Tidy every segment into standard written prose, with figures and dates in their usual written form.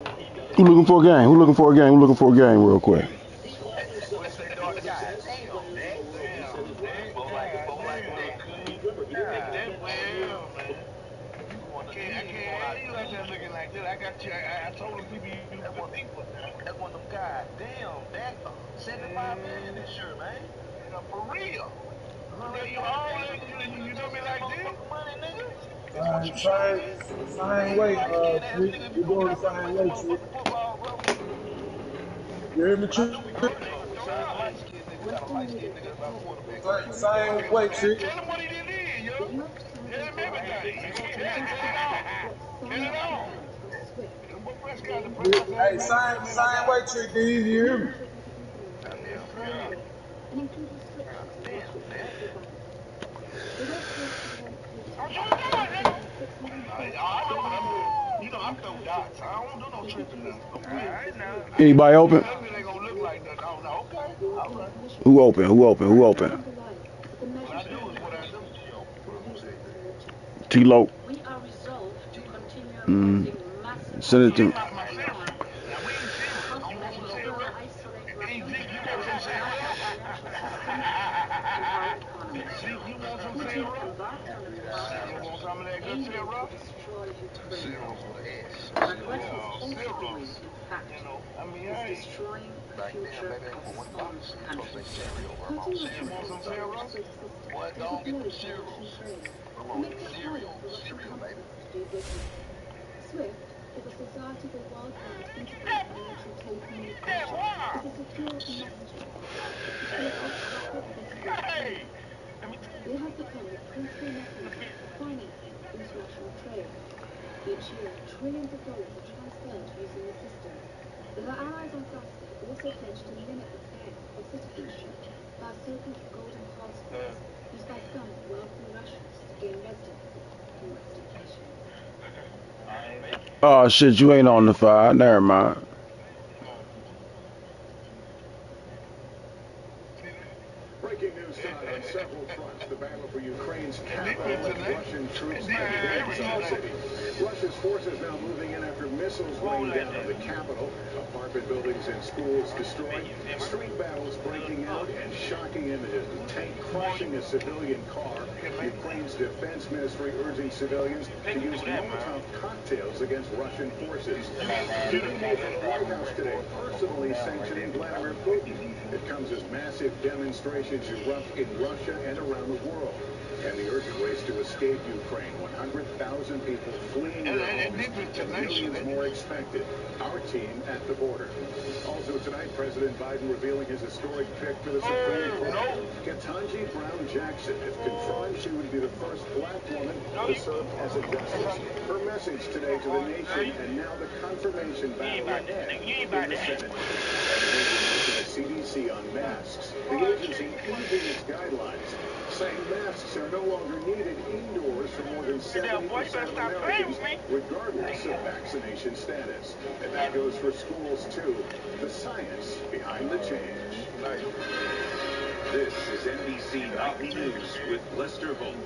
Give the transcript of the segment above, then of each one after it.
Who looking for a game? Who looking for a game? Who looking for a game real quick? Same way, Tree. We're doing the same way, Tree. You hear me, Tree? Same way, Tree. Hey, same way, Tree. D, you hear me? Anybody open? Who open? Who open? Who open? T-Lo. Mm. Send it to me. Oh shit, you ain't on the fire. Never mind. Breaking news tonight on several fronts. The battle for Ukraine's capital as Russian troops advance on the city. Russia's forces now moving in after missiles rained down on the capital. Apartment buildings and schools destroyed. Street battles breaking out and shocking images. A tank crushing a civilian car. Ukraine's defense ministry urging civilians to use Molotov cocktails against Russian forces. New people from the White House today personally sanctioning Vladimir Putin. It comes as massive demonstrations erupt in Russia and around the world. And the urgent race to escape Ukraine. 100,000 people fleeing their homes and millions more expected. Our team at the border. Also tonight, President Biden revealing his historic pick for the Supreme Court. Ketanji Brown Jackson has confirmed she would be the first black woman to serve as a justice. Her message today to the nation, and now the confirmation battle ahead in the Senate. The CDC on masks. The agency easing its guidelines, saying masks are no longer needed indoors for more than 70% of Americans, regardless of vaccination status. And that goes for schools, too. The science behind the change. This is NBC Nightly News with Lester Holt.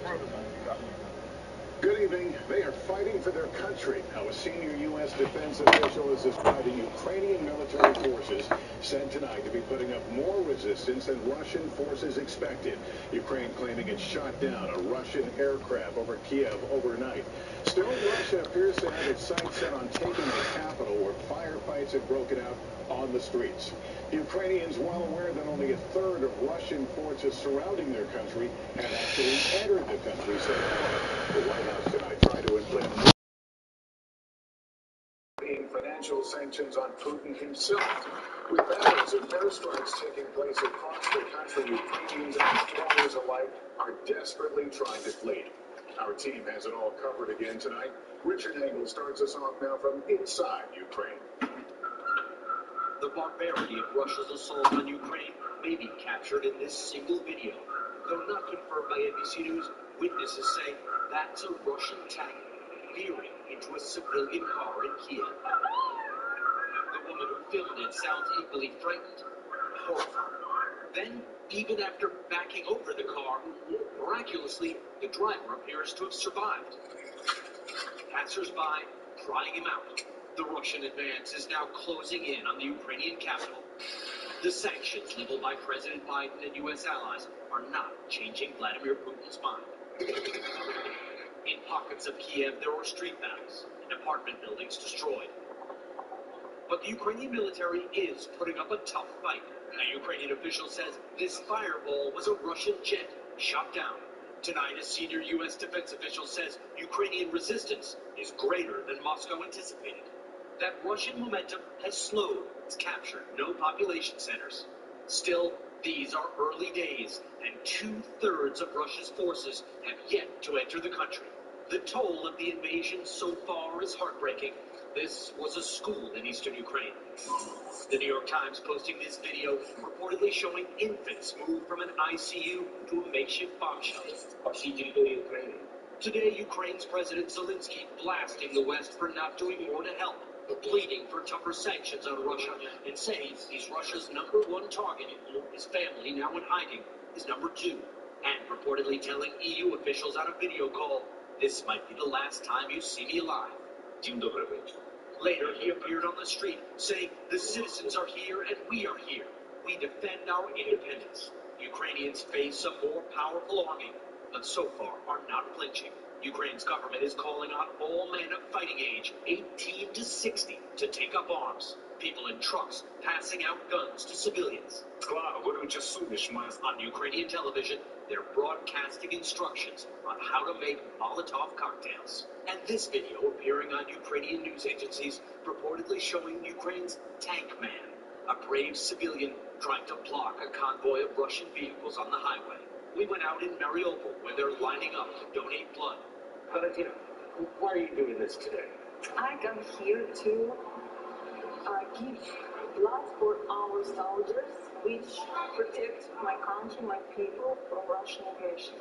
Good evening. They are fighting for their country. How a senior U.S. defense official is describing Ukrainian military forces said tonight to be putting up more resistance than Russian forces expected. Ukraine claiming it shot down a Russian aircraft over Kiev overnight. Still, Russia appears to have its sights set on taking the capital, where firefights have broken out on the streets. Ukrainians, well aware that only a third of Russian forces surrounding their country have actually entered the country so far. The White House tonight tried to inflict financial sanctions on Putin himself. With battles and airstrikes taking place across the country, Ukrainians and foreigners alike are desperately trying to flee. Our team has it all covered again tonight. Richard Engel starts us off now from inside Ukraine. The barbarity of Russia's assault on Ukraine may be captured in this single video. Though not confirmed by NBC News, witnesses say that's a Russian tank veering into a civilian car in Kiev. The woman who filmed it sounds equally frightened, horrified. Then, even after backing over the car, miraculously, the driver appears to have survived. Passers-by crying him out. The Russian advance is now closing in on the Ukrainian capital. The sanctions leveled by President Biden and U.S. allies are not changing Vladimir Putin's mind. In pockets of Kiev, there were street battles and apartment buildings destroyed. But the Ukrainian military is putting up a tough fight. A Ukrainian official says this fireball was a Russian jet shot down. Tonight, a senior U.S. defense official says Ukrainian resistance is greater than Moscow anticipated. That Russian momentum has slowed its capture of no population centers. Still, these are early days, and 2/3 of Russia's forces have yet to enter the country. The toll of the invasion so far is heartbreaking. This was a school in eastern Ukraine. The New York Times posting this video reportedly showing infants move from an ICU to a makeshift bomb shelter. Today, Ukraine's President Zelensky blasting the West for not doing more to help, but pleading for tougher sanctions on Russia and saying he's Russia's #1 target. His family, now in hiding, is #2, and reportedly telling EU officials on a video call, "This might be the last time you see me alive." Later, he appeared on the street saying, "The citizens are here and we are here. We defend our independence." Ukrainians face a more powerful army, but so far are not flinching. Ukraine's government is calling on all men of fighting age, 18 to 60, to take up arms. People in trucks passing out guns to civilians. On Ukrainian television, they're broadcasting instructions on how to make Molotov cocktails. And this video appearing on Ukrainian news agencies reportedly showing Ukraine's Tank Man, a brave civilian trying to block a convoy of Russian vehicles on the highway. We went out in Mariupol where they're lining up to donate blood. Valentina, why are you doing this today? I come here to give blood for our soldiers, which protect my country, my people from Russian aggression.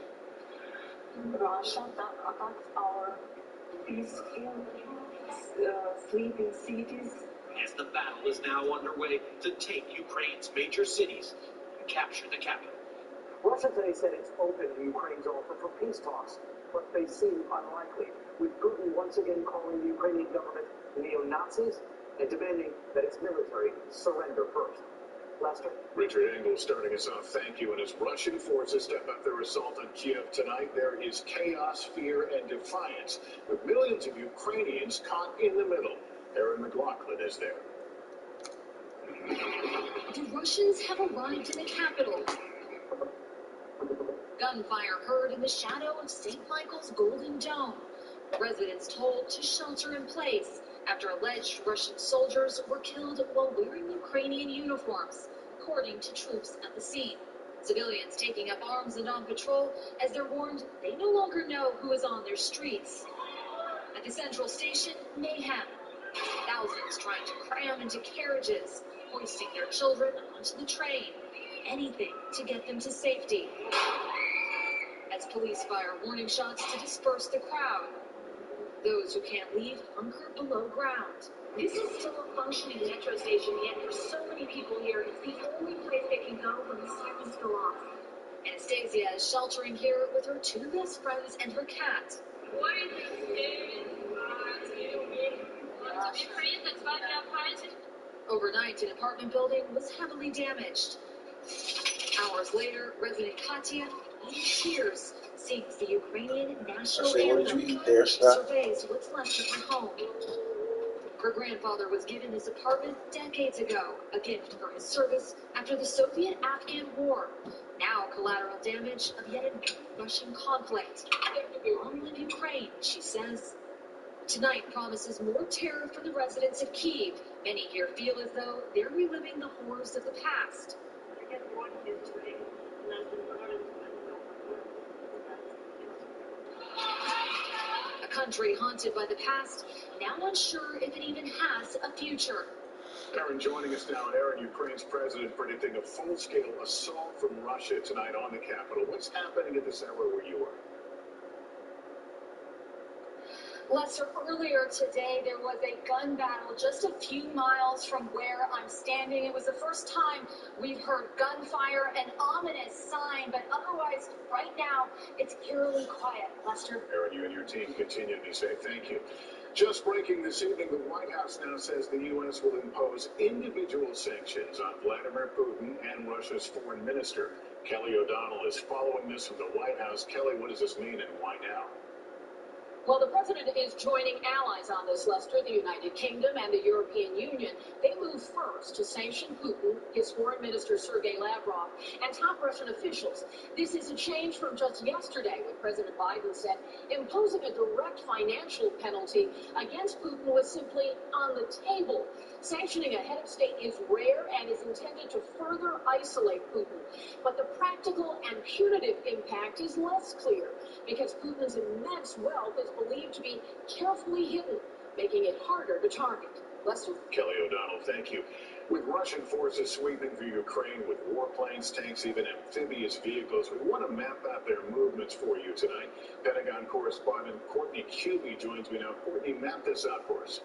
Russia attacks our peaceful, sleeping cities. As the battle is now underway to take Ukraine's major cities and capture the capital. Russia today said it's open to Ukraine's offer for peace talks, but they seem unlikely, with Putin once again calling the Ukrainian government neo-Nazis and demanding that its military surrender first. Lester? Richard Engel starting us off. Thank you. And as Russian forces step up their assault on Kiev tonight, there is chaos, fear, and defiance, with millions of Ukrainians caught in the middle. Aaron McLaughlin is there. The Russians have arrived in the capital. Gunfire heard in the shadow of St. Michael's Golden Dome. Residents told to shelter in place after alleged Russian soldiers were killed while wearing Ukrainian uniforms, according to troops at the scene. Civilians taking up arms and on patrol as they're warned they no longer know who is on their streets. At the central station, mayhem. Thousands trying to cram into carriages, hoisting their children onto the train. Anything to get them to safety. As police fire warning shots to disperse the crowd. Those who can't leave hunker below ground. This is still a functioning metro station, yet for so many people here, it's the only place they can go when the sirens go off. Anastasia is sheltering here with her 2 best friends and her cat. Overnight, an apartment building was heavily damaged. Hours later, resident Katya, in tears, sings the Ukrainian national anthem and surveys what's left of her home. Her grandfather was given this apartment decades ago, a gift for his service after the Soviet-Afghan War. Now collateral damage of yet another Russian conflict. Long live Ukraine, she says. Tonight promises more terror for the residents of Kyiv. Many here feel as though they're reliving the horrors of the past. A country haunted by the past, now unsure if it even has a future. Aaron joining us now. And Aaron, Ukraine's president predicting a full-scale assault from Russia tonight on the capital. What's happening at this hour where you are? Lester, earlier today there was a gun battle just a few miles from where I'm standing. It was the first time we've heard gunfire, an ominous sign, but otherwise, right now, it's eerily quiet. Lester? Aaron, you and your team continue to be safe. Thank you. Just breaking this evening, the White House now says the U.S. will impose individual sanctions on Vladimir Putin and Russia's foreign minister. Kelly O'Donnell is following this from the White House. Kelly, what does this mean and why now? Well, the president is joining allies on this, Lester, the United Kingdom and the European Union. They moved first to sanction Putin, his foreign minister Sergei Lavrov, and top Russian officials. This is a change from just yesterday when President Biden said imposing a direct financial penalty against Putin was simply on the table. Sanctioning a head of state is rare and is intended to further isolate Putin. But the practical and punitive impact is less clear because Putin's immense wealth is believed to be carefully hidden, making it harder to target. Lester? Kelly O'Donnell, thank you. With Russian forces sweeping through Ukraine with warplanes, tanks, even amphibious vehicles, we want to map out their movements for you tonight. Pentagon correspondent Courtney Cubey joins me now. Courtney, map this out for us.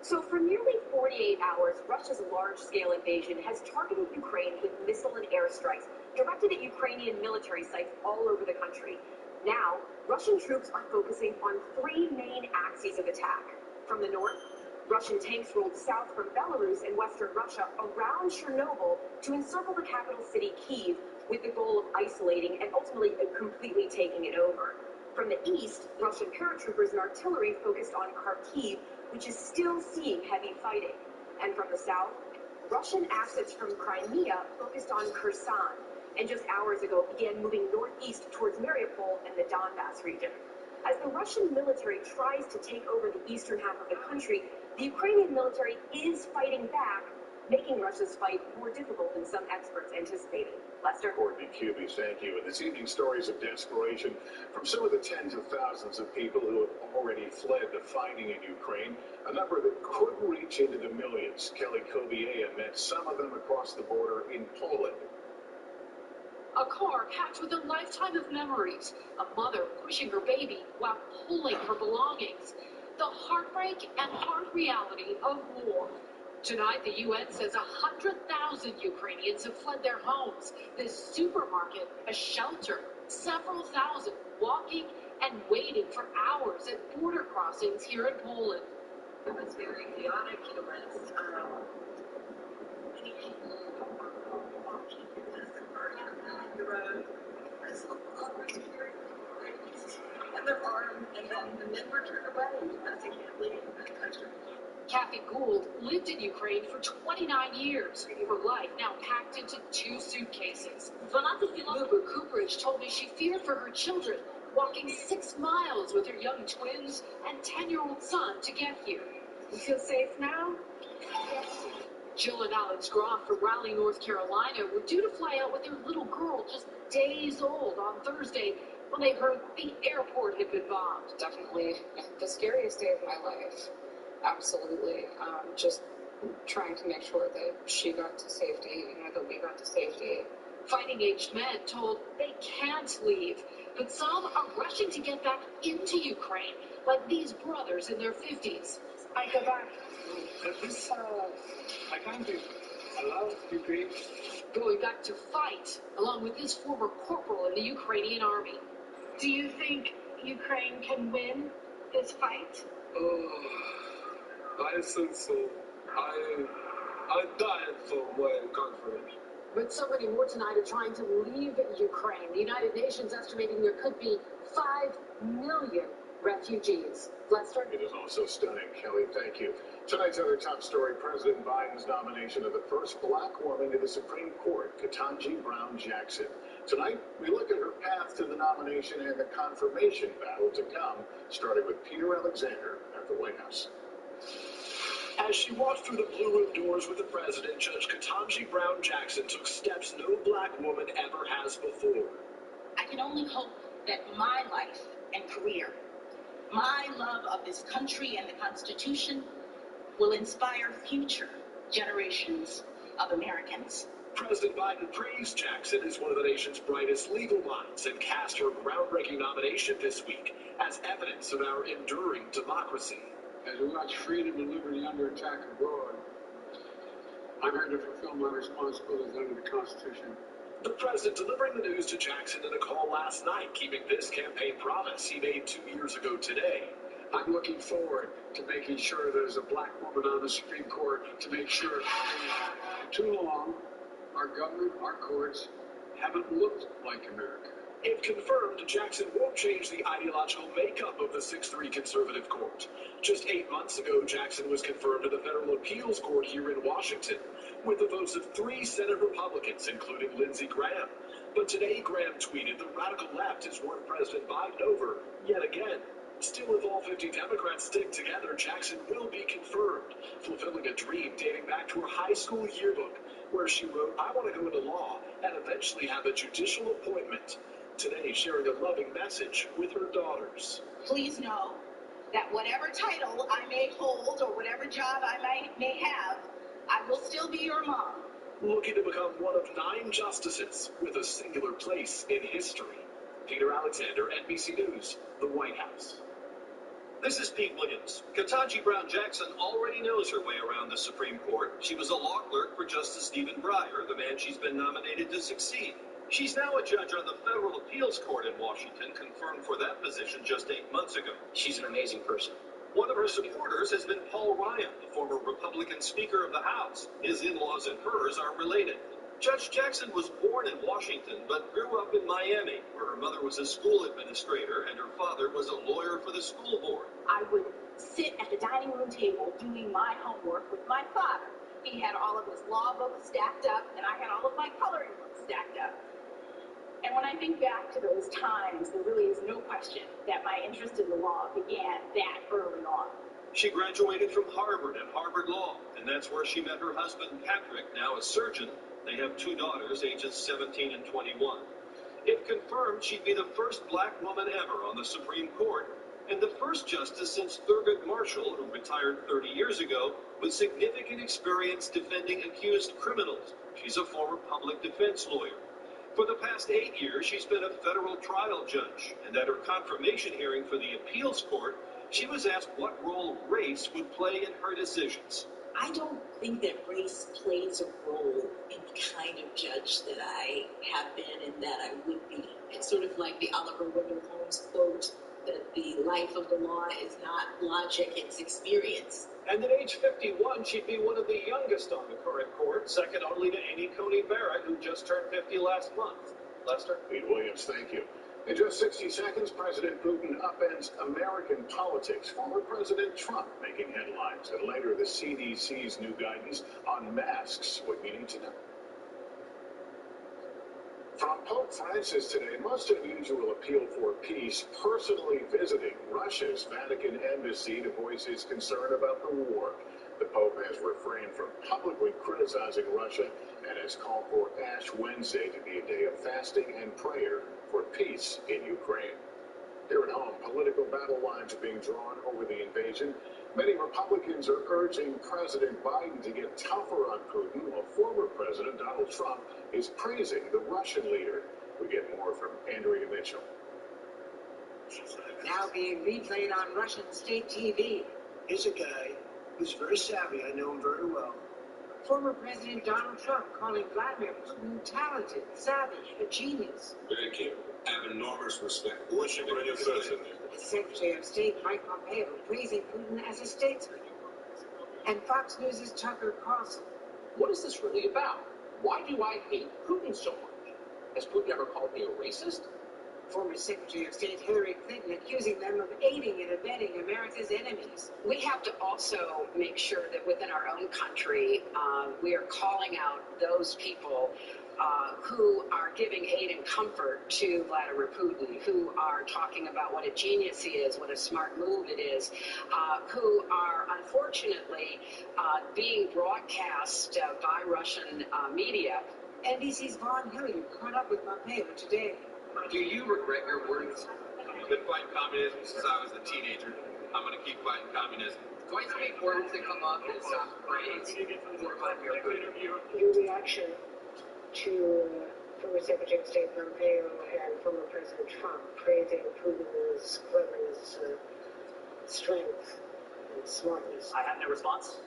So for nearly 48 hours, Russia's large-scale invasion has targeted Ukraine with missile and airstrikes directed at Ukrainian military sites all over the country. Now, Russian troops are focusing on three main axes of attack. From the north, Russian tanks rolled south from Belarus and western Russia around Chernobyl to encircle the capital city, Kyiv, with the goal of isolating and ultimately completely taking it over. From the east, Russian paratroopers and artillery focused on Kharkiv, which is still seeing heavy fighting. And from the south, Russian assets from Crimea focused on Kherson, and just hours ago began moving northeast towards Mariupol and the Donbass region. As the Russian military tries to take over the eastern half of the country, the Ukrainian military is fighting back, making Russia's fight more difficult than some experts anticipated. Lester? Courtney Cubey, thank you. And this evening, stories of desperation from some of the tens of thousands of people who have already fled the fighting in Ukraine, a number that could reach into the millions. Kelly Kobiea met some of them across the border in Poland. A car packed with a lifetime of memories, a mother pushing her baby while pulling her belongings. The heartbreak and hard reality of war. Tonight, the UN says 100,000 Ukrainians have fled their homes. This supermarket, a shelter, several thousand walking and waiting for hours at border crossings here in Poland. It was very chaotic. It was many people walking as the car had the road. I saw fathers carrying babies and their arms, and then the men were turned away because they can't leave the country. Kathy Gould lived in Ukraine for 29 years. Her life now packed into 2 suitcases. Luba Cooperage told me she feared for her children, walking 6 miles with her young twins and 10-year-old son to get here. You feel safe now? Yes. Jill and Alex Groff from Raleigh, North Carolina were due to fly out with their little girl just days old on Thursday when they heard the airport had been bombed. Definitely the scariest day of my life. Absolutely. Just trying to make sure that she got to safety, that we got to safety. Fighting-aged men told they can't leave, but some are rushing to get back into Ukraine, like these brothers in their 50s. I go back. I can't be allowed to be. Going back to fight, along with his former corporal in the Ukrainian army. Do you think Ukraine can win this fight? I think so. I died for my country. But so many more tonight are trying to leave Ukraine. The United Nations estimating there could be 5 million refugees. Lester? It is also stunning. Kelly, thank you. Tonight's other top story, President Biden's nomination of the first black woman to the Supreme Court, Ketanji Brown Jackson. Tonight, we look at her path to the nomination and the confirmation battle to come, starting with Peter Alexander at the White House. As she walked through the Blue Room doors with the president, Judge Ketanji Brown Jackson took steps no black woman ever has before. I can only hope that my life and career, my love of this country and the Constitution, will inspire future generations of Americans. President Biden praised Jackson as one of the nation's brightest legal minds and cast her groundbreaking nomination this week as evidence of our enduring democracy. As we watch freedom and liberty under attack abroad, I'm here to fulfill my responsibilities under the Constitution. The president delivering the news to Jackson in a call last night, keeping this campaign promise he made 2 years ago today. I'm looking forward to making sure there's a black woman on the Supreme Court to make sure. Too long, our government, our courts haven't looked like America. If confirmed, Jackson won't change the ideological makeup of the 6-3 conservative court. Just 8 months ago, Jackson was confirmed to the federal appeals court here in Washington, with the votes of 3 Senate Republicans, including Lindsey Graham. But today, Graham tweeted the radical left has won President Biden over yet again. Still, if all 50 Democrats stick together, Jackson will be confirmed, fulfilling a dream dating back to her high school yearbook, where she wrote, "I want to go into law and eventually have a judicial appointment." Today, sharing a loving message with her daughters. Please know that whatever title I may hold or whatever job I may have, I will still be your mom. Looking to become one of 9 justices with a singular place in history. Peter Alexander, NBC News, the White House. This is Pete Williams. Ketanji Brown Jackson already knows her way around the Supreme Court. She was a law clerk for Justice Stephen Breyer, the man she's been nominated to succeed. She's now a judge on the Federal Appeals Court in Washington, confirmed for that position just 8 months ago. She's an amazing person. One of her supporters has been Paul Ryan, the former Republican Speaker of the House. His in-laws and hers are related. Judge Jackson was born in Washington, but grew up in Miami, where her mother was a school administrator and her father was a lawyer for the school board. I would sit at the dining room table doing my homework with my father. He had all of his law books stacked up, and I had all of my coloring books stacked up. And when I think back to those times, there really is no question that my interest in the law began that early on. She graduated from Harvard and Harvard Law, and that's where she met her husband, Patrick, now a surgeon. They have 2 daughters, ages 17 and 21. If confirmed, she'd be the first black woman ever on the Supreme Court, and the first justice since Thurgood Marshall, who retired 30 years ago, with significant experience defending accused criminals. She's a former public defense lawyer. For the past 8 years, she's been a federal trial judge, and at her confirmation hearing for the appeals court, she was asked what role race would play in her decisions. I don't think that race plays a role in the kind of judge that I have been and that I would be. It's sort of like the Oliver Wendell Holmes quote that the life of the law is not logic, it's experience. And at age 51, she'd be one of the youngest on the current court, second only to Amy Coney Barrett, who just turned 50 last month. Lester? Pete Williams, thank you. In just 60 seconds, President Putin upends American politics. Former President Trump making headlines. And later, the CDC's new guidance on masks. What you need to know. From Pope Francis today, most unusual appeal for peace, personally visiting Russia's Vatican embassy to voice his concern about the war. The Pope has refrained from publicly criticizing Russia and has called for Ash Wednesday to be a day of fasting and prayer for peace in Ukraine. Here at home, political battle lines are being drawn over the invasion. Many Republicans are urging President Biden to get tougher on Putin, while former President Donald Trump is praising the Russian leader. We get more from Andrea Mitchell. Now being replayed on Russian state TV. Here's a guy who's very savvy. I know him very well. Former President Donald Trump calling Vladimir Putin talented, savage, a genius. Very careful. I have enormous respect. What should bring your thoughts in there? The Secretary of State Mike Pompeo praising Putin as a statesman. And Fox News' Tucker Carlson. What is this really about? Why do I hate Putin so much? Has Putin ever called me a racist? Former Secretary of State Hillary Clinton accusing them of aiding and abetting America's enemies. We have to also make sure that within our own country, we are calling out those people who are giving aid and comfort to Vladimir Putin, who are talking about what a genius he is, what a smart move it is, who are unfortunately being broadcast by Russian media. NBC's Vaughn Hilliard caught up with Pompeo today. Do you regret your words? I've been fighting communism since I was a teenager. I'm going to keep fighting communism. Do I speak words that come up as praise for Vladimir Putin? Your reaction to former Secretary of State Pompeo and former President Trump praising Putin's cleverness, strength, and smartness? I have no response.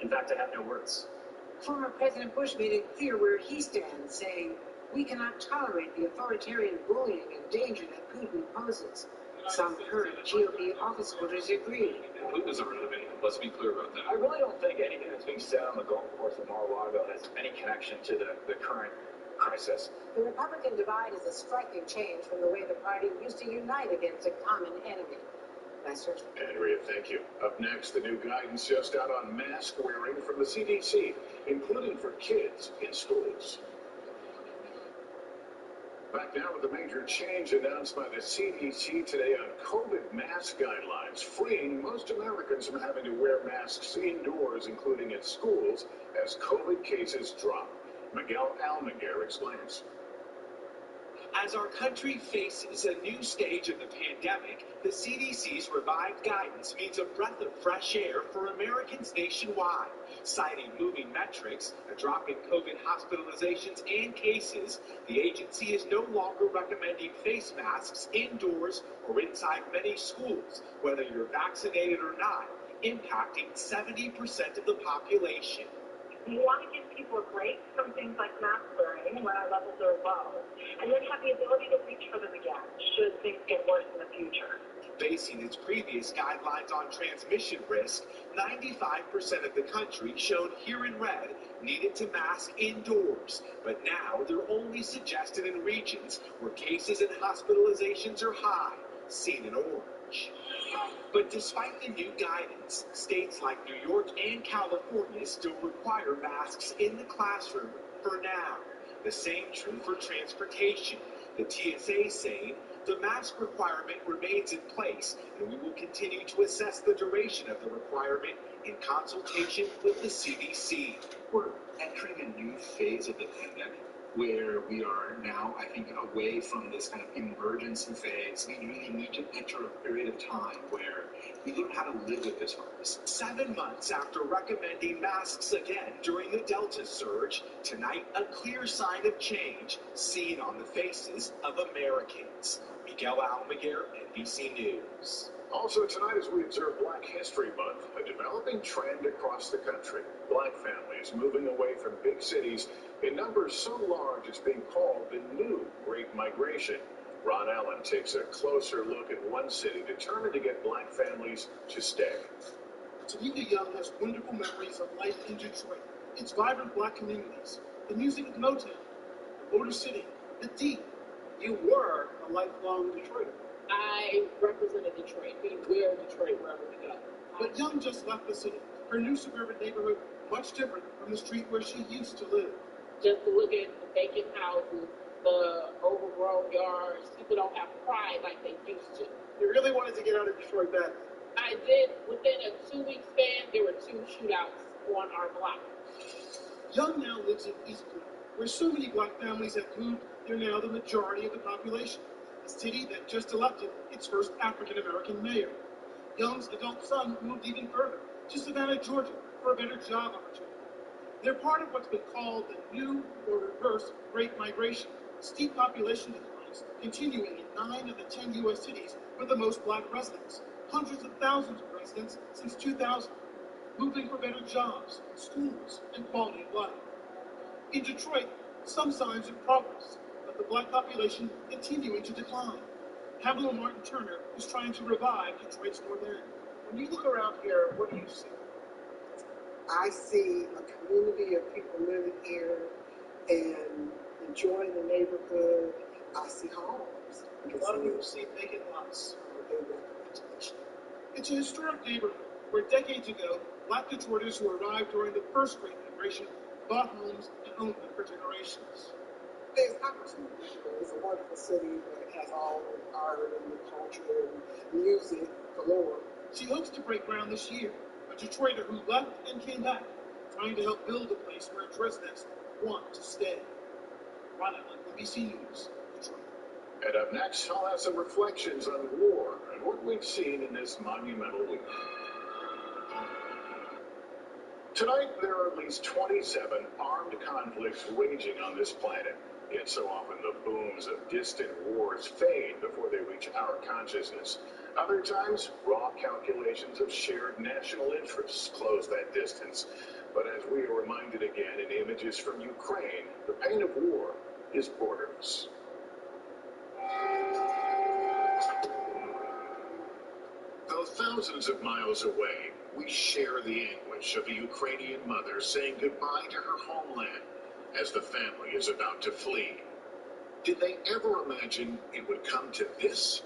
In fact, I have no words. Former President Bush made it clear where he stands, saying, "We cannot tolerate the authoritarian bullying and danger that Putin poses." Some current GOP office holders agree. Putin is unrenovated. Let's be clear about that. I really don't think anything that's being said on the golf course at Mar-a-Lago has any connection to the current crisis. The Republican divide is a striking change from the way the party used to unite against a common enemy. Lester? Andrea, thank you. Up next, the new guidance just out on mask wearing from the CDC, including for kids in schools. Back now with a major change announced by the CDC today on COVID mask guidelines, freeing most Americans from having to wear masks indoors, including at schools, as COVID cases drop. Miguel Almaguer explains. As our country faces a new stage of the pandemic, the CDC's revived guidance means a breath of fresh air for Americans nationwide. Citing moving metrics, a drop in COVID hospitalizations and cases, the agency is no longer recommending face masks indoors or inside many schools, whether you're vaccinated or not, impacting 70% of the population. You want to give people a break from things like mask wearing when our levels are low, and then have the ability to reach for them again should things get worse in the future. Basing its previous guidelines on transmission risk, 95% of the country, shown here in red, needed to mask indoors. But now they're only suggested in regions where cases and hospitalizations are high, seen in orange. But despite the new guidance, states like New York and California still require masks in the classroom for now. The same true for transportation. The TSA saying the mask requirement remains in place, and we will continue to assess the duration of the requirement in consultation with the CDC. We're entering a new phase of the pandemic where we are now, I think, away from this kind of emergency phase. We really need to enter a period of time where we learn how to live with this virus. 7 months after recommending masks again during the Delta surge, tonight a clear sign of change seen on the faces of Americans. Miguel Almaguer, NBC News. Also tonight, as we observe Black History Month, a developing trend across the country. Black families moving away from big cities in numbers so large it's being called the new Great Migration. Ron Allen takes a closer look at one city determined to get Black families to stay. Tanika Young has wonderful memories of life in Detroit, its vibrant Black communities, the music of Motown, the Motor City, the D. You were a lifelong Detroiter. I represented Detroit. We wear Detroit wherever we go. But Young just left the city, her new suburban neighborhood much different from the street where she used to live. Just to look at the vacant houses, the overgrown yards, people don't have pride like they used to. You really wanted to get out of Detroit badly. I did. Within a 2-week span, there were 2 shootouts on our block. Young now lives in Eastport, where so many Black families have moved. They're now the majority of the population. A city that just elected its first African-American mayor. Young's adult son moved even further, to Savannah, Georgia, for a better job opportunity. They're part of what's been called the new or reverse Great Migration. Steep population declines continuing in 9 of the 10 U.S. cities with the most Black residents. Hundreds of thousands of residents since 2000, moving for better jobs, schools, and quality of life. In Detroit, some signs of progress, but the Black population continuing to decline. Pamela Martin Turner is trying to revive Detroit's North End. When you look around here, what do you see? I see a community of people living here and enjoying the neighborhood. I see homes. A lot of people see vacant lots. It's a historic neighborhood where decades ago, Black Detroiters who arrived during the first Great Migration bought homes and owned them for generations. There's opportunity. It's a wonderful city that has all the art and the culture and music galore. She hopes to break ground this year. A Detroiter who left and came back, trying to help build a place where its residents want to stay. Ron Allen, NBC News, Detroit. And up next, I'll have some reflections on war and what we've seen in this monumental week. Tonight, there are at least 27 armed conflicts raging on this planet. Yet so often the booms of distant wars fade before they reach our consciousness. Other times, raw calculations of shared national interests close that distance. But as we are reminded again in images from Ukraine, the pain of war is borderless. Thousands of miles away, we share the anguish of a Ukrainian mother saying goodbye to her homeland as the family is about to flee. Did they ever imagine it would come to this?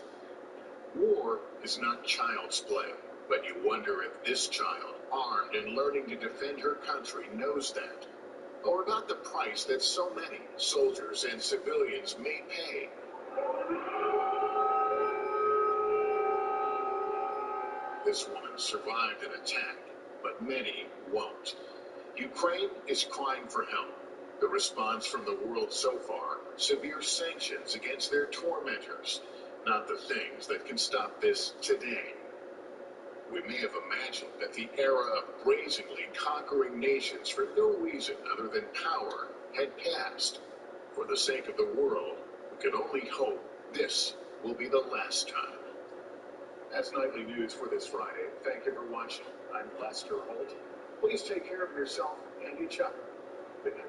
War is not child's play, but you wonder if this child, armed and learning to defend her country, knows that, or about the price that so many soldiers and civilians may pay. This woman survived an attack, but many won't. Ukraine is crying for help. The response from the world so far, severe sanctions against their tormentors, not the things that can stop this today. We may have imagined that the era of brazenly conquering nations for no reason other than power had passed. For the sake of the world, we can only hope this will be the last time. That's Nightly News for this Friday. Thank you for watching. I'm Lester Holt. Please take care of yourself and each other. Good night.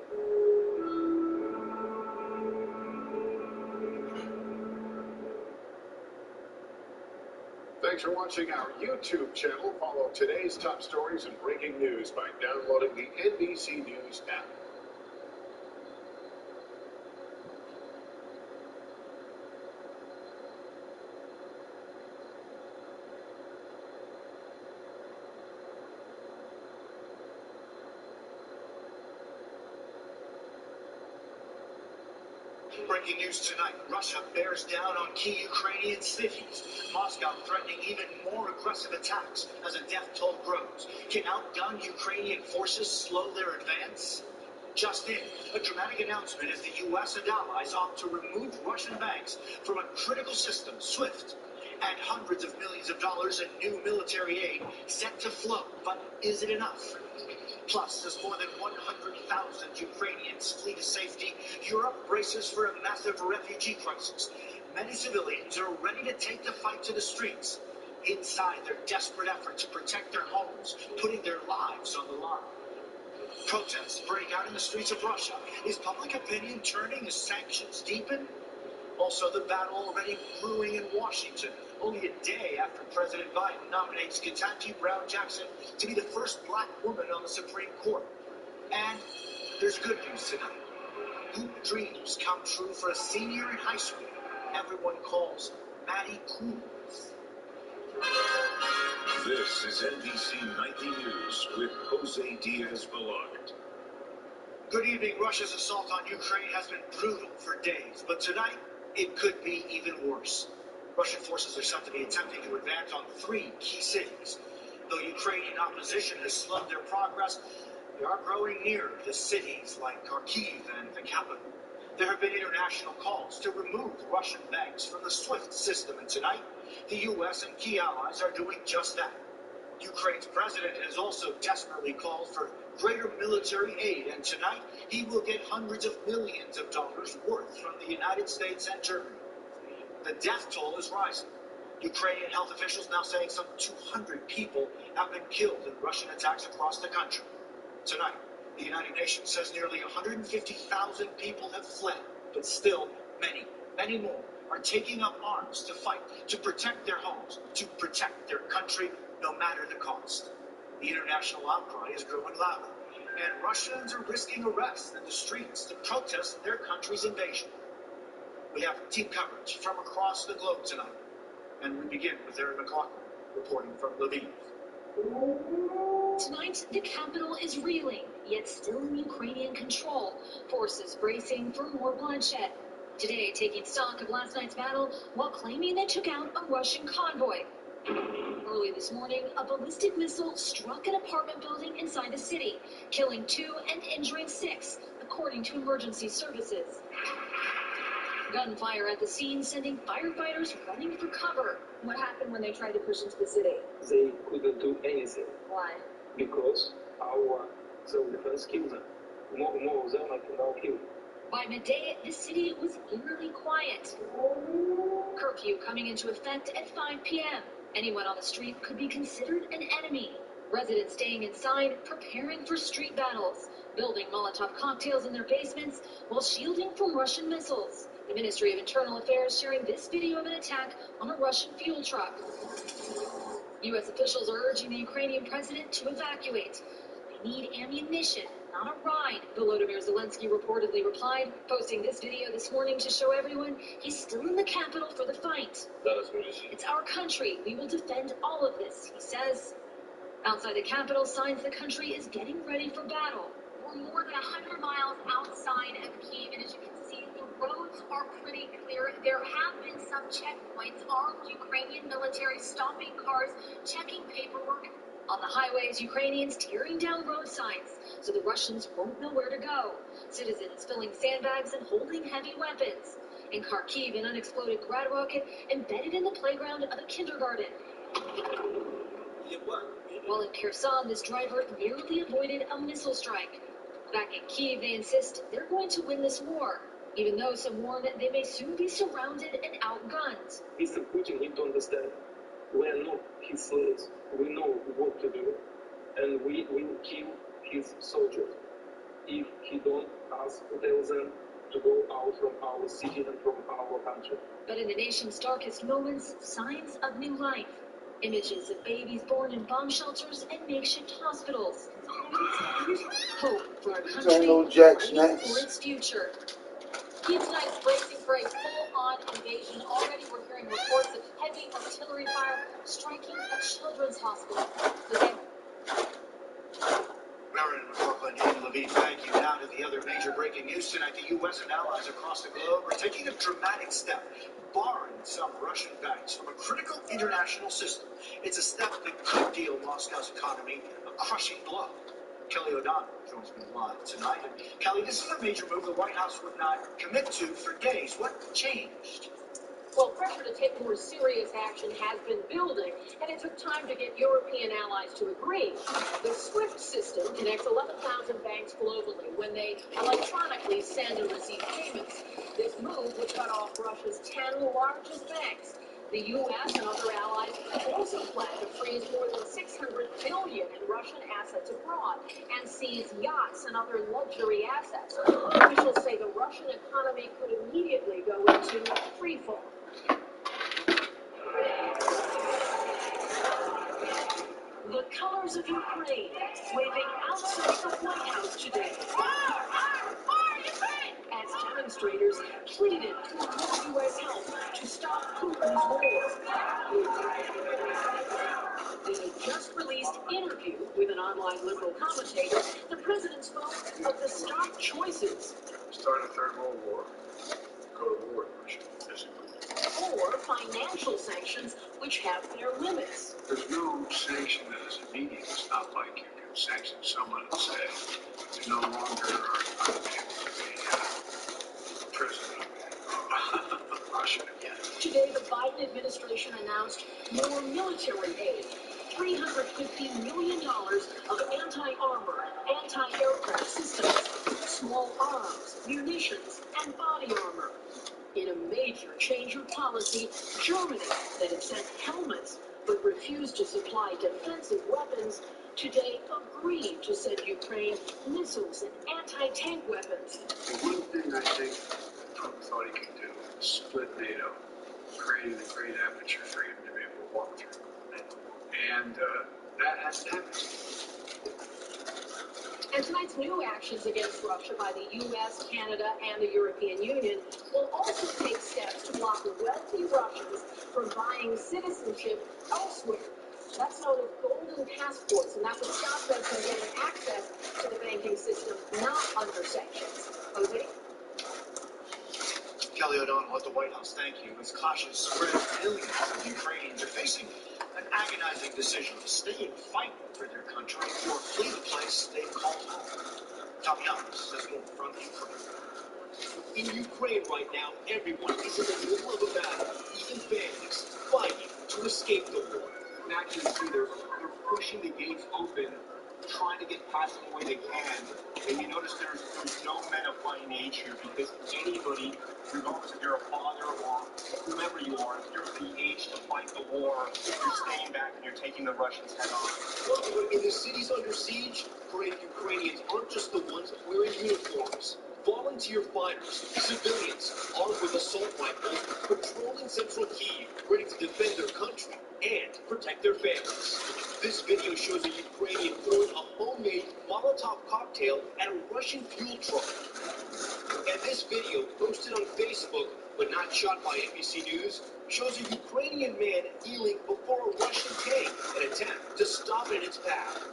Thanks for watching our YouTube channel. Follow today's top stories and breaking news by downloading the NBC News app. Breaking news tonight. Russia bears down on key Ukrainian cities. Moscow threatening even more aggressive attacks as a death toll grows. Can outgunned Ukrainian forces slow their advance? Just in, a dramatic announcement as the U.S. and allies opt to remove Russian banks from a critical system, SWIFT, and hundreds of millions of dollars in new military aid set to flow. But is it enough? Plus, as more than 100,000 Ukrainians flee to safety, Europe braces for a massive refugee crisis. Many civilians are ready to take the fight to the streets, inside their desperate effort to protect their homes, putting their lives on the line. Protests break out in the streets of Russia. Is public opinion turning as sanctions deepen? Also, the battle already brewing in Washington, only a day after President Biden nominates Ketanji Brown Jackson to be the first black woman on the Supreme Court. And there's good news tonight. Hoop dreams come true for a senior in high school everyone calls Maddie Coons. This is NBC Nightly News with Jose Diaz-Balart. Good evening. Russia's assault on Ukraine has been brutal for days, but tonight it could be even worse. Russian forces are said to be attempting to advance on 3 key cities. Though Ukrainian opposition has slowed their progress, they are growing nearer to cities like Kharkiv and the capital. There have been international calls to remove Russian banks from the SWIFT system, and tonight, the U.S. and key allies are doing just that. Ukraine's president has also desperately called for greater military aid, and tonight he will get hundreds of millions of dollars worth from the United States and Germany. The death toll is rising. Ukrainian health officials now saying some 200 people have been killed in Russian attacks across the country. Tonight, the United Nations says nearly 150,000 people have fled, but still many more are taking up arms to fight, to protect their homes, to protect their country, no matter the cost. The international outcry is growing louder, and Russians are risking arrest in the streets to protest their country's invasion. We have team coverage from across the globe tonight, and we begin with Aaron McLaughlin reporting from Lviv. Tonight, the capital is reeling, yet still in Ukrainian control. Forces bracing for more bloodshed. Today, taking stock of last night's battle while claiming they took out a Russian convoy. Early this morning, a ballistic missile struck an apartment building inside the city, killing 2 and injuring 6, according to emergency services. Gunfire at the scene, sending firefighters running for cover. What happened when they tried to push into the city? They couldn't do anything Why? because our self-defense killed them. More of them I can now kill. By midday, the city was eerily quiet. Curfew coming into effect at 5 p.m. Anyone on the street could be considered an enemy. Residents staying inside, preparing for street battles, building Molotov cocktails in their basements while shielding from Russian missiles. The Ministry of Internal Affairs sharing this video of an attack on a Russian fuel truck. U.S. officials are urging the Ukrainian president to evacuate. They need ammunition, not a ride, Volodymyr Zelensky reportedly replied, posting this video this morning to show everyone he's still in the capital for the fight. It's our country. We will defend all of this, he says. Outside the capital, signs the country is getting ready for battle. We're more than 100 miles outside of Kyiv, and as you can see, the roads are pretty clear. There have been some checkpoints, armed Ukrainian military stopping cars, checking paperwork. On the highways, Ukrainians tearing down road signs so the Russians won't know where to go. Citizens filling sandbags and holding heavy weapons. In Kharkiv, an unexploded grad rocket embedded in the playground of a kindergarten. While in Kherson, this driver nearly avoided a missile strike. Back in Kyiv, they insist they're going to win this war, even though some warn they may soon be surrounded and outgunned. Mr. Putin need to understand, we are not his slaves. We know what to do, and we will kill his soldiers if he don't ask to tell them to go out from our city and from our country. But in the nation's darkest moments, signs of new life. Images of babies born in bomb shelters and makeshift hospitals. Hope for a country fighting for its future. Kyiv tonight is bracing for a full-on invasion. Already we're hearing reports of heavy artillery fire striking a children's hospital. Marin, Brooklyn, and Levine, thank you. Now to the other major breaking news tonight. The U.S. and allies across the globe are taking a dramatic step, barring some Russian banks from a critical international system. It's a step that could deal Moscow's economy a crushing blow. Kelly O'Donnell joins me live tonight. And Kelly, this is a major move the White House would not commit to for days. What changed? Well, pressure to take more serious action has been building, and it took time to get European allies to agree. The SWIFT system connects 11,000 banks globally when they electronically send and receive payments. This move would cut off Russia's 10 largest banks. The U.S. and other allies also plan to freeze more than $600 billion in Russian assets abroad and seize yachts and other luxury assets. Officials say the Russian economy could immediately go into freefall. The colors of Ukraine waving outside the White House today as demonstrators pleaded for more U.S. help to stop Putin's war. In a just-released interview with an online liberal commentator, the president spoke of the stark choices. Start a third world war. Go to war with Russia, physically. Or financial sanctions, which have their limits. There's no sanction that is immediate. It's not like you can sanction someone and say, you no longer are able to be president of Russia again. Today, the Biden administration announced more military aid. $350 million of anti-armor, anti-aircraft systems, small arms, munitions, and body armor. In a major change of policy, Germany, that had sent helmets but refused to supply defensive weapons, today agreed to send Ukraine missiles and anti-tank weapons. The one thing I think Trump thought he could do was split NATO, creating a great aperture for him to be able to walk through. And that hasn't happened. And tonight's new actions against Russia by the U.S., Canada, and the European Union will also take steps to block wealthy Russians from buying citizenship elsewhere. That's known as golden passports, and that would stop them from getting access to the banking system not under sanctions. Jose? Kelly O'Donnell at the White House, thank you. As caution spreads, millions of Ukrainians are facing an agonizing decision: stay and fight for their country or flee the place they've called home. Tommy Thomas says more from Ukraine. In Ukraine right now, everyone is in the middle of a battle, even families fighting to escape the war. Now you see they're pushing the gates open, trying to get past them the way they can. And you notice there's no men of fighting age here, because anybody, regardless if you're a father or whomever you are, if you're of the age to fight the war, you're staying back and you're taking the Russians head on. In the cities under siege, brave Ukrainians aren't just the ones wearing uniforms. Volunteer fighters, civilians, armed with assault rifles, patrolling central Kyiv, ready to defend their country and protect their families. with us. This video shows a Ukrainian throwing a homemade Molotov cocktail at a Russian fuel truck. And this video, posted on Facebook, but not shot by NBC News, shows a Ukrainian man kneeling before a Russian tank, an attempt to stop it in its path.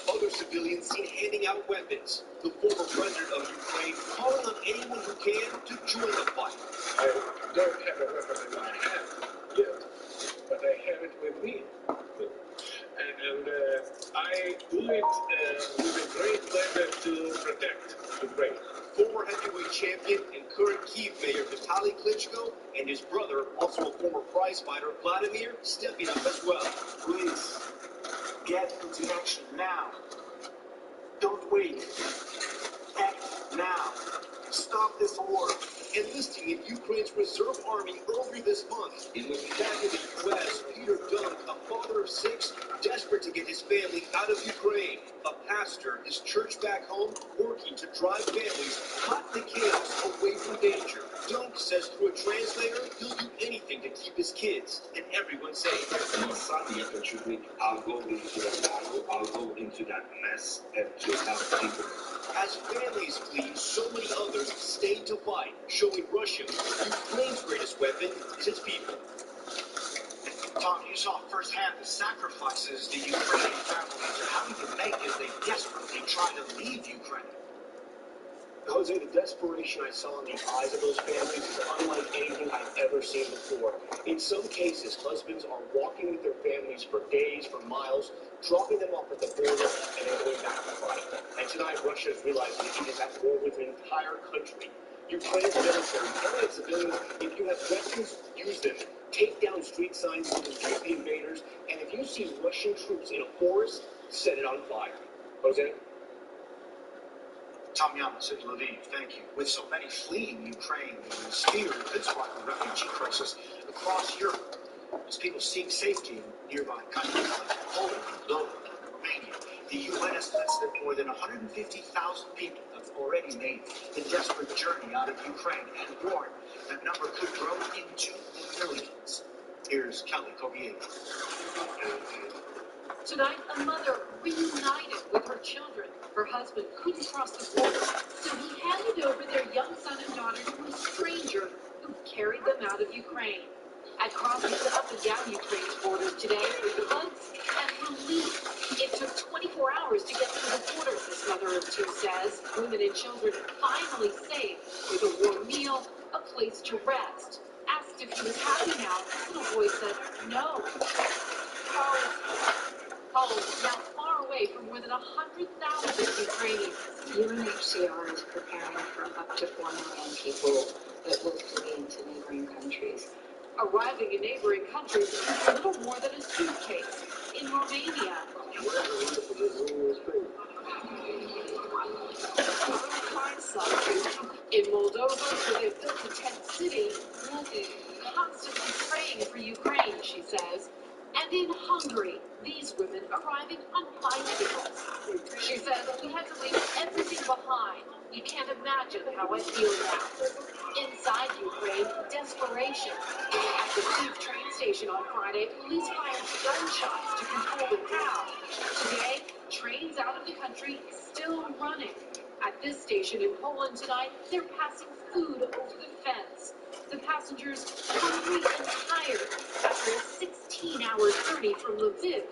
Other civilians seen handing out weapons. The former president of Ukraine calling on anyone who can to join the fight. I don't have a weapon in my hand yet, but I have it with me. And I do it with a great pleasure to protect Ukraine. Former heavyweight champion and current Kyiv mayor Vitaly Klitschko and his brother, also a former prize fighter, Vladimir, stepping up as well. Please, get into action now. Don't wait. Act now. Stop this war. Enlisting in Ukraine's reserve army earlier this month. And looking back in the U.S., Peter Dunn, a father of 6, desperate to get his family out of Ukraine. A pastor, his church back home, working to drive families caught in the chaos away from danger. Dunk says through a translator, he'll do anything to keep his kids and everyone safe. I'll go into the battle, I'll go into that mess and to help people. As families flee, so many others stay to fight, showing Russia Ukraine's greatest weapon is its people. Tom, you saw firsthand the sacrifices the Ukrainian families are having to make as they desperately try to leave Ukraine. Jose, the desperation I saw in the eyes of those families is unlike anything I've ever seen before. In some cases, husbands are walking with their families for days, for miles, dropping them off at the border, and then going back to fight. And tonight, Russia is realizing it is at war with an entire country. Ukraine's military telling its civilians, if you have weapons, use them. Take down street signs to confuse the invaders, and if you see Russian troops in a forest, set it on fire. Jose? Tom Yamas in Lviv, thank you. With so many fleeing Ukraine, the fear could spark a refugee crisis across Europe as people seek safety in nearby countries like Poland, Moldova, and Romania. The UN estimates that more than 150,000 people have already made the desperate journey out of Ukraine and warn that number could grow into the millions. Here's Kelly Kobier. Tonight, a mother reunited with her children. Her husband couldn't cross the border, so he handed over their young son and daughter to a stranger who carried them out of Ukraine. At crossings up and down Ukraine's borders today, hugs and relief. It took 24 hours to get through the border, this mother of 2 says. Women and children finally safe with a warm meal, a place to rest. Asked if he was happy now, the little boy said no. Now far away from more than 100,000 Ukrainians. UNHCR is preparing for up to 4 million people that will flee into neighboring countries. Arriving in neighboring countries is a little more than a suitcase. In Romania, find some. In Moldova, where they've built a tent city, constantly praying for Ukraine, she says. And in Hungary, these women arriving on bicycles. She says, we had to leave everything behind. You can't imagine how I feel now. Inside Ukraine, desperation. At the Kyiv train station on Friday, police fired gunshots to control the crowd. Today, trains out of the country still running. At this station in Poland tonight, they're passing food over the fence. The passengers hungry and tired after a 16-hour journey from Lviv,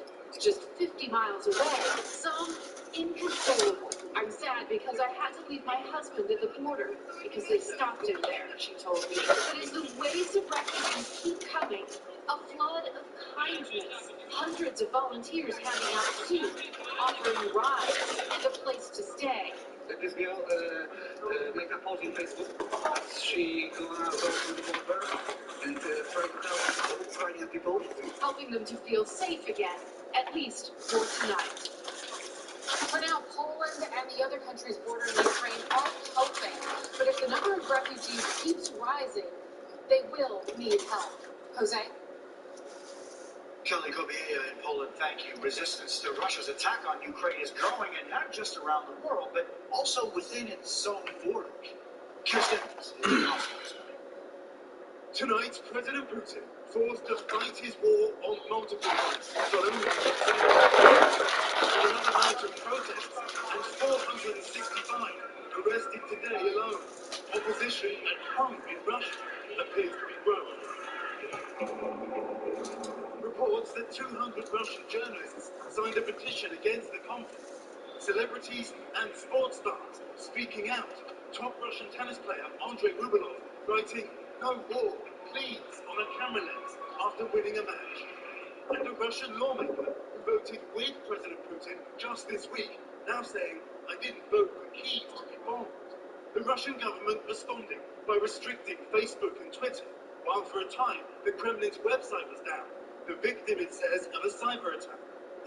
just 50 miles away. Some inconsolable. I'm sad because I had to leave my husband at the border because they stopped him there, she told me. But as the waves of refugees keep coming, a flood of kindness. Hundreds of volunteers handing out food, offering rides, and a place to stay. This girl make a post on Facebook. She gonna go to the border and try to help Ukrainian people. Helping them to feel safe again, at least for tonight. For now, Poland and the other countries bordering Ukraine are coping. But if the number of refugees keeps rising, they will need help. Jose? Kelly Kobier in Poland, thank you. Resistance to Russia's attack on Ukraine is growing, and not just around the world, but also within its own borders. Kirsten, Tonight, President Putin forced to fight his war on multiple fronts, not only another night of protests and 465 arrested today alone. Opposition at home in Russia appears to be growing. Reports that 200 Russian journalists signed a petition against the conflict. Celebrities and sports stars speaking out. Top Russian tennis player Andrei Rublev writing, "No war, please," on a camera lens after winning a match. And a Russian lawmaker who voted with President Putin just this week, now saying, "I didn't vote for Kyiv to be bombed." The Russian government responding by restricting Facebook and Twitter, while for a time the Kremlin's website was down, the victim, it says, of a cyber attack.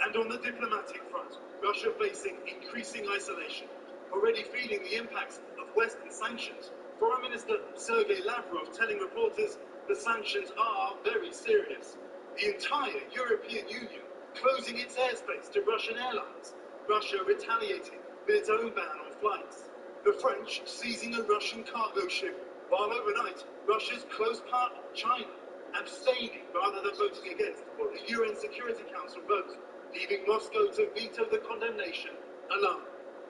And on the diplomatic front, Russia facing increasing isolation, already feeling the impacts of Western sanctions. Foreign Minister Sergei Lavrov telling reporters the sanctions are very serious. The entire European Union closing its airspace to Russian airlines. Russia retaliating with its own ban on flights. The French seizing a Russian cargo ship, while overnight Russia's close partner, China, abstaining rather than voting against what the UN Security Council votes, leaving Moscow to veto the condemnation alone.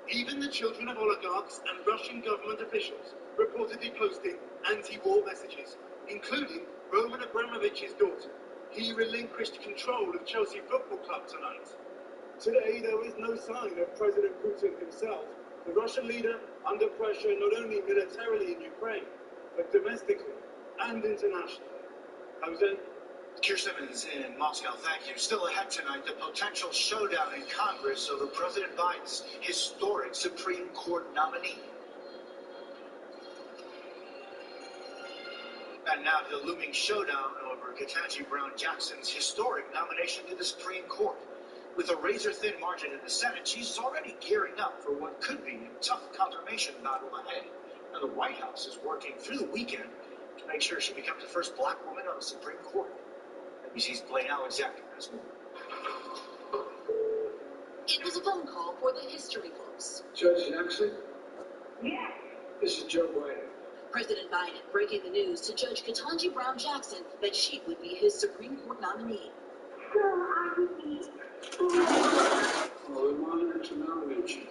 Even the children of oligarchs and Russian government officials reportedly posting anti-war messages, including Roman Abramovich's daughter. He relinquished control of Chelsea Football Club tonight. Today, there was no sign of President Putin himself, the Russian leader under pressure not only militarily in Ukraine, but domestically and internationally. Jose? Keir Simmons in Moscow, thank you. Still ahead tonight, the potential showdown in Congress over President Biden's historic Supreme Court nominee. And now to the looming showdown over Ketanji Brown Jackson's historic nomination to the Supreme Court. With a razor-thin margin in the Senate, she's already gearing up for what could be a tough confirmation battle ahead. And the White House is working through the weekend to make sure she becomes the first black woman on the Supreme Court. NBC's Blaine Alexander has more. It was a phone call for the history books. Judge Jackson? Yeah. This is Joe Biden. President Biden breaking the news to Judge Ketanji Brown Jackson that she would be his Supreme Court nominee. So I would be. Well, I'm honored to nominate you.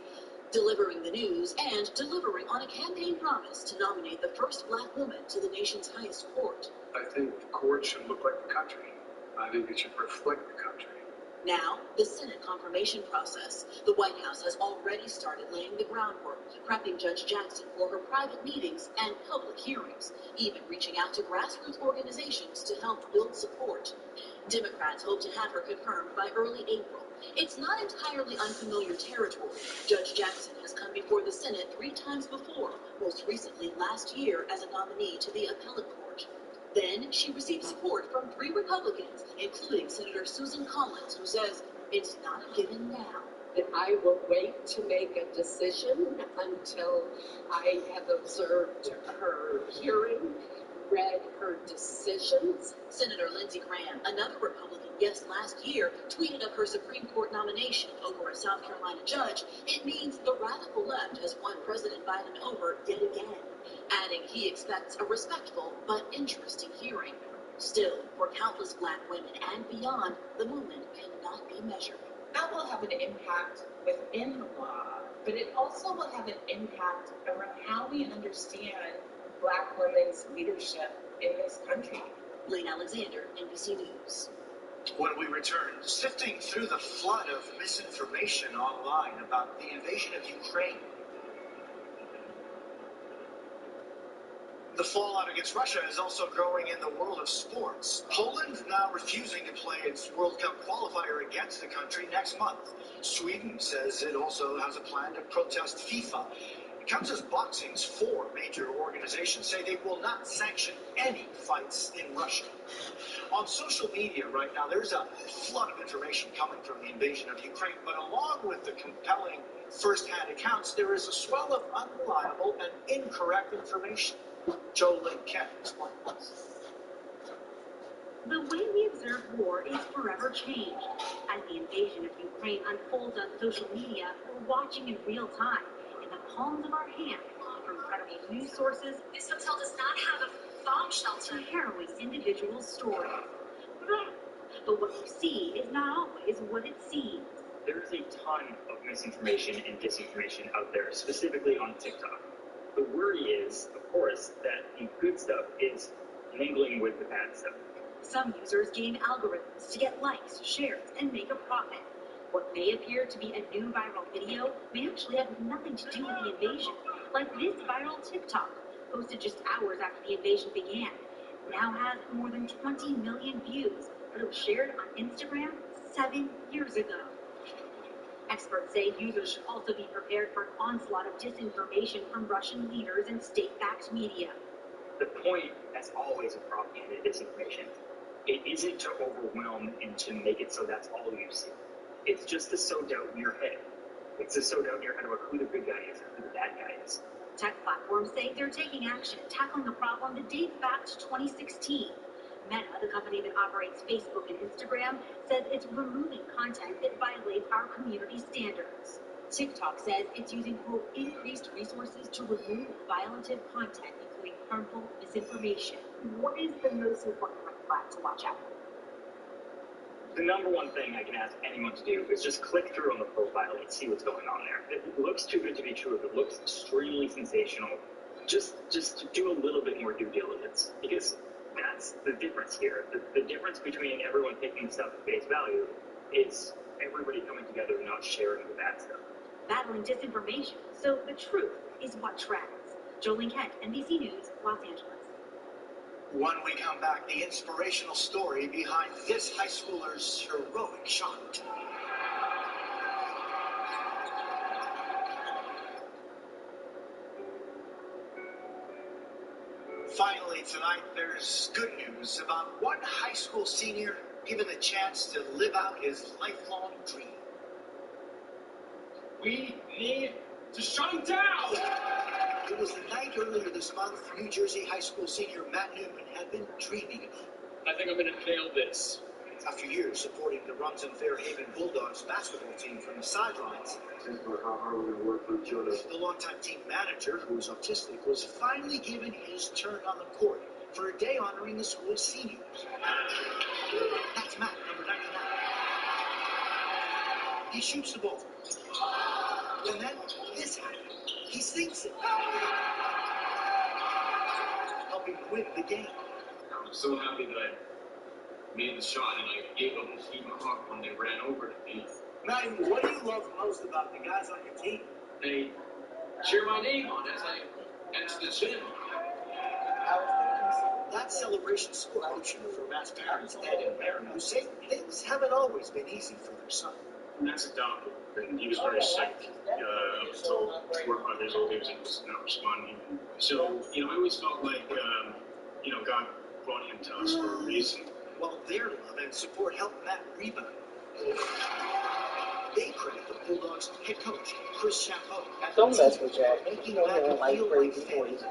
Delivering the news and delivering on a campaign promise to nominate the first black woman to the nation's highest court. I think the court should look like the country. I think it should reflect the country. Now, the Senate confirmation process. The White House has already started laying the groundwork, prepping Judge Jackson for her private meetings and public hearings, even reaching out to grassroots organizations to help build support. Democrats hope to have her confirmed by early April. It's not entirely unfamiliar territory. Judge Jackson has come before the Senate 3 times before, most recently last year as a nominee to the appellate court. Then she received support from 3 Republicans, including Senator Susan Collins, who says it's not a given now. And I will wait to make a decision until I have observed her hearing, read her decisions. Senator Lindsey Graham, another Republican guest last year, tweeted of her Supreme Court nomination over a South Carolina judge, "It means the radical left has won President Biden over yet again," adding he expects a respectful but interesting hearing. Still, for countless black women and beyond, the moment cannot be measured. That will have an impact within the law, but it also will have an impact around how we understand black women's leadership in this country. Blaine Alexander, NBC News. When we return, sifting through the flood of misinformation online about the invasion of Ukraine. The fallout against Russia is also growing in the world of sports. Poland now refusing to play its World Cup qualifier against the country next month. Sweden says it also has a plan to protest FIFA. It comes as boxing's 4 major organizations say they will not sanction any fights in Russia. On social media right now, there's a flood of information coming from the invasion of Ukraine, but along with the compelling first-hand accounts, there is a swell of unreliable and incorrect information. Joe Lynn Kent explains. The way we observe war is forever changed. As the invasion of Ukraine unfolds on social media, we're watching in real time, and the palms of our hands, from credible news sources. This hotel does not have a bomb shelter. To harrowing individual stories. But what you see is not always what it seems. There is a ton of misinformation and disinformation out there, specifically on TikTok. The worry is, of course, that the good stuff is mingling with the bad stuff. Some users game algorithms to get likes, shares, and make a profit. What may appear to be a new viral video may actually have nothing to do with the invasion. Like this viral TikTok, posted just hours after the invasion began, now has more than 20 million views, but it was shared on Instagram 7 years ago. Experts say users should also be prepared for an onslaught of disinformation from Russian leaders and state-backed media. The point, as always, of propaganda and disinformation, it isn't to overwhelm and to make it so that's all you see. It's just to sow doubt in your head. It's to sow doubt in your head about who the good guy is and who the bad guy is. Tech platforms say they're taking action, tackling a problem that dates back to 2016. Meta, the company that operates Facebook and Instagram, says it's removing content that violates our community standards. TikTok says it's using, quote, increased resources to remove violative content, including harmful misinformation. What is the most important red flag to watch out for? The number one thing I can ask anyone to do is just click through on the profile and see what's going on there. If it looks too good to be true, if it looks extremely sensational, just do a little bit more due diligence, because that's the difference here. The difference between everyone taking stuff at face value is everybody coming together and not sharing the bad stuff. Battling disinformation, so the truth is what trends. Jolene Kent, NBC News, Los Angeles. When we come back, the inspirational story behind this high schooler's heroic shot. Finally tonight, there's good news about one high school senior given the chance to live out his lifelong dream. We need to shut him down! It was the night earlier this month New Jersey high school senior Matt Newman had been dreaming about. I think I'm going to nail this. After years supporting the Rumson Fairhaven Bulldogs basketball team from the sidelines, the longtime team manager, who was autistic, was finally given his turn on the court for a day honoring the school's seniors. That's Matt, number 99. He shoots the ball. And then this happens. He sinks it, helping win the game. I'm so happy that I made the shot and I gave them the team a hug when they ran over to me. Matt, what do you love most about the guys on your team? They cheer my name on as I enter the gym. That celebration spoke emotional for Matt's parents, Ed and Mary, who say things haven't always been easy for their son. Matt's adopted, and he was very sick up until 4 or 5 years old. He was not responding. So, I always felt like, God brought him to us for a reason. Well, their love and support helped Matt rebound. They credit the Bulldogs' head coach, Chris Champeau. Don't mess with Jack. Making You know Matt he don't like feel crazy like family. boys.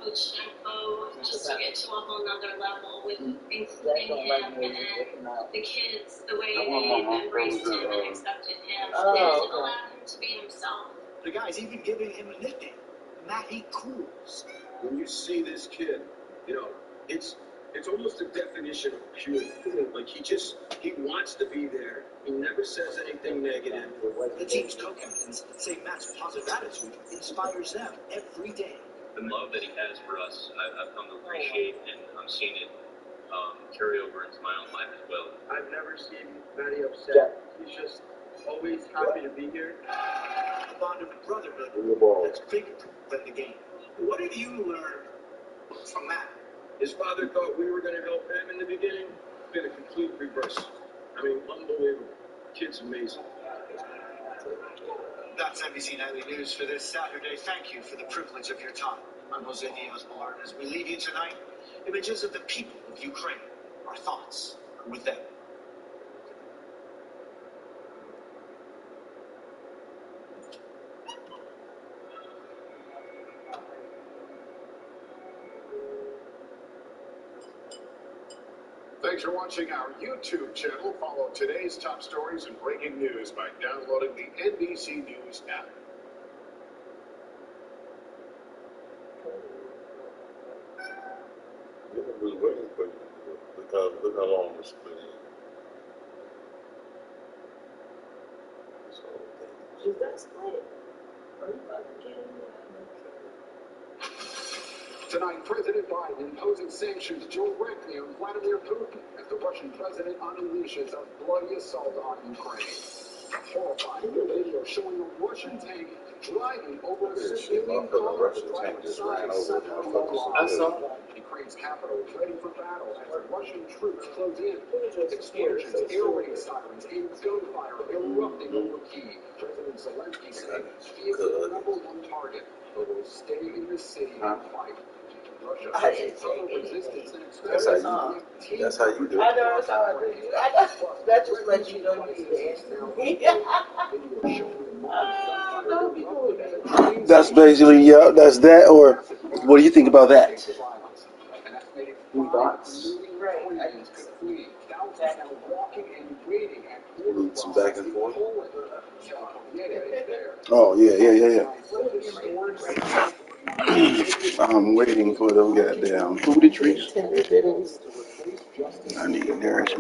Coach Champeau just took it to a whole nother level with including Jack don't like him music. and Check him out. the kids, the way they embraced him and accepted him and allowed him to be himself. The guy's even giving him a nickname, Matty Cools. When you see this kid, it's almost a definition of pure. Like he wants to be there. He never says anything negative. The team's co-captains say Matt's positive attitude inspires them every day. The love that he has for us, I've come to appreciate, and I'm seeing it carry over into my own life as well. I've never seen Matty upset. He's just always happy to be here. A bond of brotherhood that's bigger than the game. What have you learned from Matt? His father thought we were going to help him in the beginning. Been a complete reverse. I mean, unbelievable. Kid's amazing. That's NBC Nightly News for this Saturday. Thank you for the privilege of your time. I'm Jose Diaz-Balart. As we leave you tonight, images of the people of Ukraine. Our thoughts are with them. Thanks for watching our YouTube channel. Follow today's top stories and breaking news by downloading the NBC News app. was waiting for you. Look how long the split is. Is that split? Are you about to get in there? Tonight, President Biden imposing sanctions directly on Vladimir Putin as the Russian president unleashes a bloody assault on Ukraine. A horrifying new video showing a Russian tank driving over a civilian car right outside central Moscow. Ukraine's capital ready for battle as Russian troops close in. Explosions, air raid sirens, and gunfire erupting over Kyiv. President Zelensky said he is the #1 target, but will stay in the city and fight. I didn't take Resistance and That's how you do it. I know that's how I do it. That just lets you know you stand. Don't be doing that. That's basically, yeah, that's that. Or what do you think about that? Any thoughts? Need some back and forth. Oh, yeah. I'm waiting for them goddamn booty trees. I need nourishment.